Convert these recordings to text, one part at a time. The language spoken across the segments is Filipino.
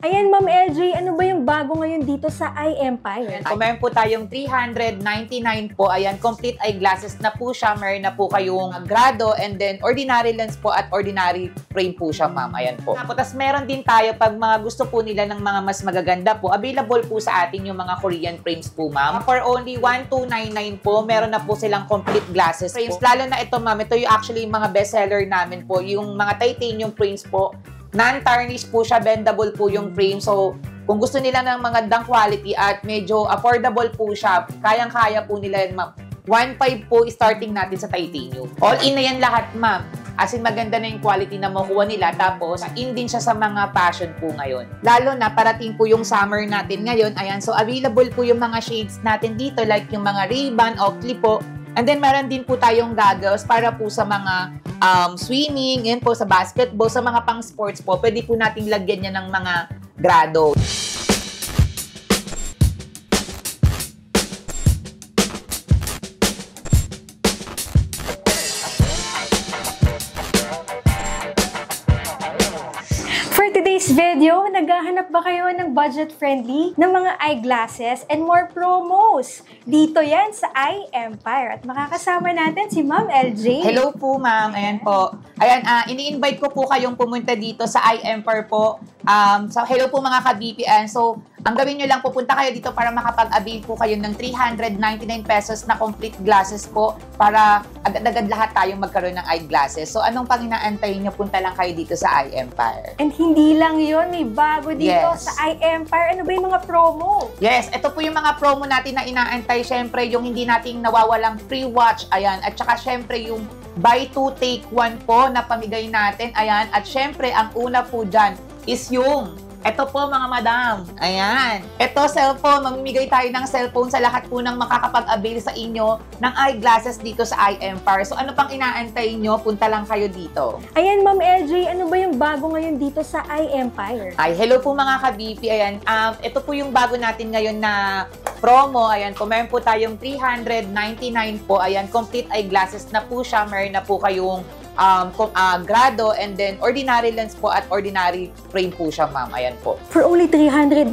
Ayan, Ma'am LJ, ano ba yung bago ngayon dito sa iEmpire? Kung meron po tayong 399 po, ayan, complete eyeglasses na po siya. Meron na po kayong grado and then ordinary lens po at ordinary frame po siya, ma'am. Ayan po. Tapos meron din tayo pag mga gusto po nila ng mga mas magaganda po, available po sa atin yung mga Korean frames po, ma'am. For only 1,299 po, meron na po silang complete glasses frames. Lalo na ito, ma'am, ito yung actually yung mga bestseller namin po, yung mga titanium frames po. Non-tarnish po siya, bendable po yung frame. So, kung gusto nila ng magandang quality at medyo affordable po siya, kayang-kaya po nila yan, ma'am. 1.5 po starting natin sa titanium. All in na yan lahat, ma'am. As in, maganda na yung quality na makuha nila. Tapos, in din siya sa mga fashion po ngayon. Lalo na, parating po yung summer natin ngayon. Ayan, so available po yung mga shades natin dito, like yung mga Ray-Ban, Oakley po. And then, meron din po tayong goggles para po sa mga swimming, yan po sa basketball, sa mga pang-sports po. Pwede po nating lagyan niya ng mga grado. For today's video, naghahanap ba kayo ng budget-friendly na mga eyeglasses and more promos? Dito yan sa iEmpire. At makakasama natin si Ma'am LJ. Hello po, ma'am. Ayan po. Ayan, ini-invite ko po kayong pumunta dito sa iEmpire po. So, hello po mga ka-BPN. So, ang gawin nyo lang, pupunta kayo dito para makapag-avail po kayo ng 399 pesos na complete glasses po para agad-agad lahat tayong magkaroon ng eyeglasses. So, anong pang inaantay nyo? Punta lang kayo dito sa iEmpire. And hindi lang yun, may bago dito sa iEmpire. Ano ba yung mga promo? Yes, ito po yung mga promo natin na inaantay. Siyempre, yung hindi nating nawawalang free watch. Ayan. At saka, siyempre, yung buy two, take one po na pamigay natin. Ayan. At siyempre, ang una po dyan is yung ito po mga madam. Ayan. Ito cellphone. Mamimigay tayo ng cellphone sa lahat po ng makakapag-avail sa inyo ng eyeglasses dito sa iEmpire. So ano pang inaantay nyo? Punta lang kayo dito. Ayan, Ma'am LJ, ano ba yung bago ngayon dito sa iEmpire? Ay, hello po mga ka-BP. Ayan. Ito po yung bago natin ngayon na promo. Ayan po. Meron po tayong 399 po. Ayan. Complete eyeglasses na po siya. Meron na po kayong grado and then ordinary lens po at ordinary frame po siya, ma'am. Ayan po. For only 399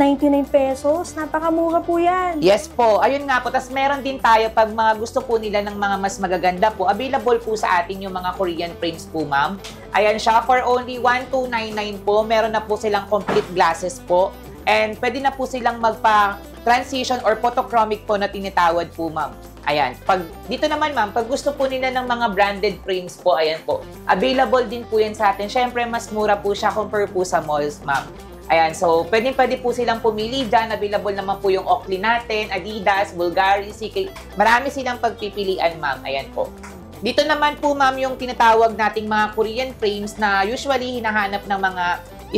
pesos, napakamura po yan. Yes po. Ayun nga po. Tapos meron din tayo pag mga gusto po nila ng mga mas magaganda po. Available po sa atin yung mga Korean frames po, ma'am. Ayan siya. For only 1,299 po, meron na po silang complete glasses po. And pwede na po silang magpa-transition or photochromic po na tinatawag po, ma'am. Ayan. Dito naman, ma'am, pag gusto po nila ng mga branded frames po, ayan po. Available din po yan sa atin. Siyempre, mas mura po siya compare po sa malls, ma'am. Ayan. So, pwede po silang pumili dyan. Available naman po yung Oakley natin, Adidas, Bulgari, CK. Marami silang pagpipilian, ma'am. Ayan po. Dito naman po, ma'am, yung tinatawag nating mga Korean frames na usually hinahanap ng mga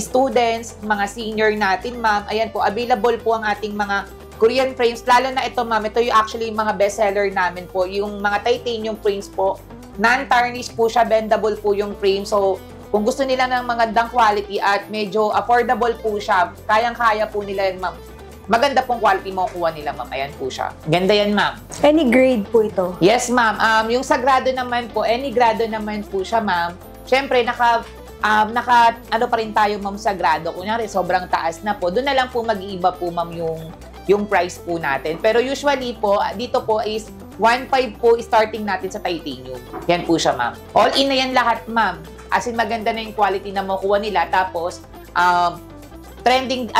students, mga senior natin, ma'am. Ayan po. Available po ang ating mga Korean frames, lalo na ito, ma'am, ito yung actually mga bestseller namin po, yung mga titanium frames po. Non-tarnish po siya, bendable po yung frame. So, kung gusto nila ng magandang quality at medyo affordable po siya, kayang-kaya po nila yan, ma'am. Maganda pong quality makukuha nila, ma'am. Ayan po siya. Ganda yan, ma'am. Any grade po ito? Yes, ma'am. Yung sa grado naman po, any grado naman po siya, ma'am. Siyempre, ano pa rin tayo, ma'am, sa grado. Kunyari, sobrang taas na po. Doon na lang po mag-iiba po, ma'am, yung price po natin. Pero usually po, dito po is 1.5 po starting natin sa titanium. Yan po siya, ma'am. All in na yan lahat, ma'am. As in, maganda na yung quality na makuha nila. Tapos, trending,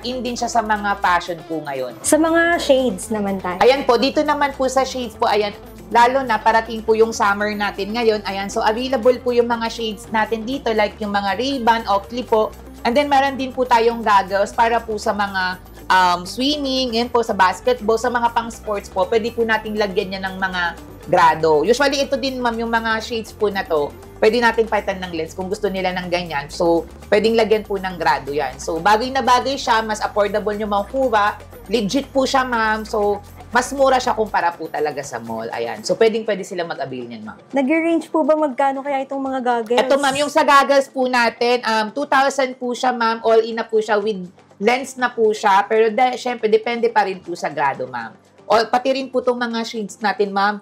in din siya sa mga fashion po ngayon. Sa mga shades naman tayo. Ayan po, dito naman po sa shades po, ayan, lalo na parating po yung summer natin ngayon. Ayan, so available po yung mga shades natin dito, like yung mga Ray-Ban, Oakley po. And then, meron din po tayong goggles para po sa mga swimming, yan po sa basketball, sa mga pang-sports po, pwede po nating lagyan niya ng mga grado. Usually, ito din, ma'am, yung mga shades po na to, pwede natin palitan ng lens kung gusto nila ng ganyan. So, pwedeng lagyan po ng grado yan. So, bagay na bagay siya, mas affordable nyo makukuha. Legit po siya, ma'am. So, mas mura siya kumpara po talaga sa mall. Ayan. So, pwede sila mag-avail niyan, ma'am. Nag-range po ba magkano kaya itong mga goggles? Ito, ma'am, yung sa goggles po natin, 2,000 po siya, ma'am. All in na po siya with lens na po siya. Pero syempre, depende pa rin po sa grado, ma'am. O, pati rin po itong mga shades natin, ma'am.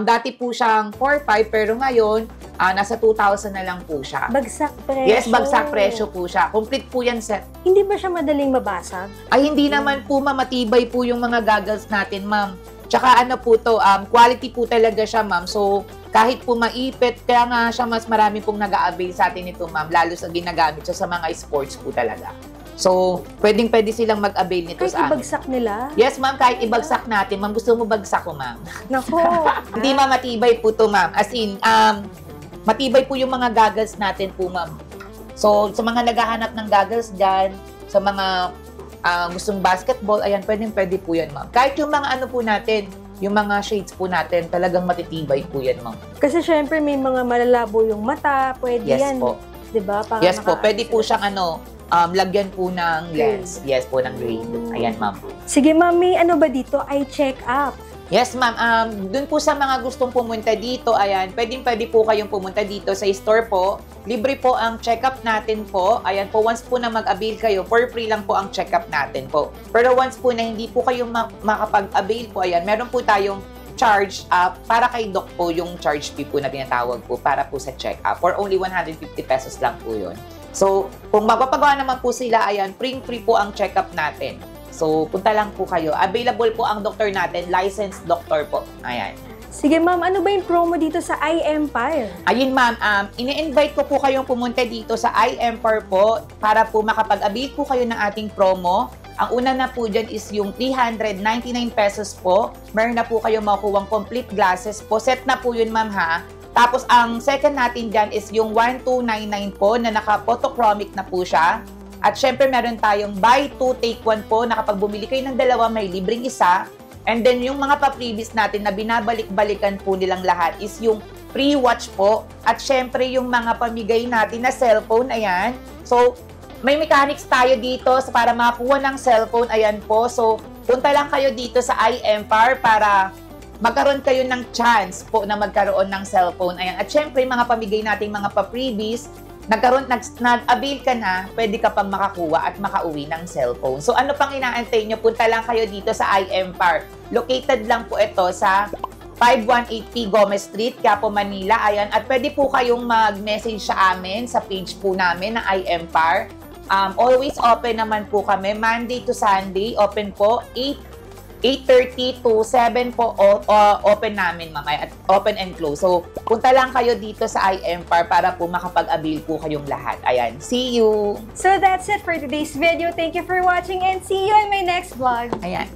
Dati po siyang 4,500 pero ngayon, nasa 2,000 na lang po siya. Bagsak presyo. Yes, bagsak presyo po siya. Complete po yan set. Hindi ba siya madaling mabasag? Ay, hindi naman po, ma'am. Matibay po yung mga goggles natin, ma'am. Tsaka ano po to, quality po talaga siya, ma'am. So, kahit po maipit, kaya nga siya mas marami pong nag-a-avail sa atin ito, ma'am. Lalo sa ginagamit siya sa mga sports po talaga. So, pwede silang mag-avail nito Kahit sa amin. ibagsak nila? Yes, ma'am. Kahit ibagsak natin, ma'am. Gusto mo bagsak ko, ma'am? Nako. Hindi, ma'am. Matibay po to, ma'am. As in, matibay po yung mga goggles natin po, ma'am. So, sa mga naghahanap ng goggles dyan, sa mga gustong basketball, ayan, pwede po yan, ma'am. Kahit yung mga ano po natin, yung mga shades po natin, talagang matitibay po yan, ma'am. Kasi syempre may mga malalabo yung mata, pwede Yes yan. po. Diba? Para Yes po, pwede po siyang lagyan po ng Grade. lens. Yes po, ng grade. Ayan, ma'am. Sige, ma'am, may ano ba dito? Eye check-up. Yes, ma'am. Dun po sa mga gustong pumunta dito, ayan, pwede po kayong pumunta dito sa store po. Libre po ang check-up natin po. Ayan po, once po na mag-avail kayo, for free lang po ang check-up natin po. Pero once po na hindi po kayo makapag-avail po, ayan, meron po tayong charge para kay doc po yung charge fee po na tinatawag po para po sa check-up. For only 150 pesos lang po yun. So, kung magpapagawa naman po sila, ayan, free po ang check-up natin. So, punta lang po kayo. Available po ang doktor natin, licensed doctor po. Ayan. Sige, ma'am, ano ba yung promo dito sa iEmpire? Ayun, ma'am, ini-invite ko po kayong pumunta dito sa iEmpire po para po makapag-avail po kayo ng ating promo. Ang una na po dyan is yung 399 pesos po. Meron na po kayong makukuhang complete glasses po. Set na po yun, ma'am, ha? Tapos, ang second natin dyan is yung 1299 po na naka-photochromic na po siya. At syempre, meron tayong buy 2, take 1 po na kapag bumili kayo ng dalawa, may libreng isa. And then, yung mga pa-previous natin na binabalik-balikan po nilang lahat is yung free watch po. At syempre, yung mga pamigay natin na cellphone, ayan. So, may mechanics tayo dito para makakuha ng cellphone, ayan po. So, punta lang kayo dito sa iEmpire para magkaroon kayo ng chance po na magkaroon ng cellphone. Ayan. At syempre, mga pamigay nating mga pa-freebies, nag-avail ka na, pwede ka pang makakuha at makauwi ng cellphone. So, ano pang inaantay nyo? Punta lang kayo dito sa iEmpire. Located lang po ito sa 518P Gomez Street, Quiapo, Manila. Ayan. At pwede po kayong mag-message sa amin sa page po namin na iEmpire. Always open naman po kami. Monday to Sunday, open po. 8:30 to 7 po open namin, ma'am. At open and close. So, punta lang kayo dito sa iEmpire para po makapag-avail po kayong lahat. Ayan. See you! So that's it for today's video. Thank you for watching and see you in my next vlog. Ayan.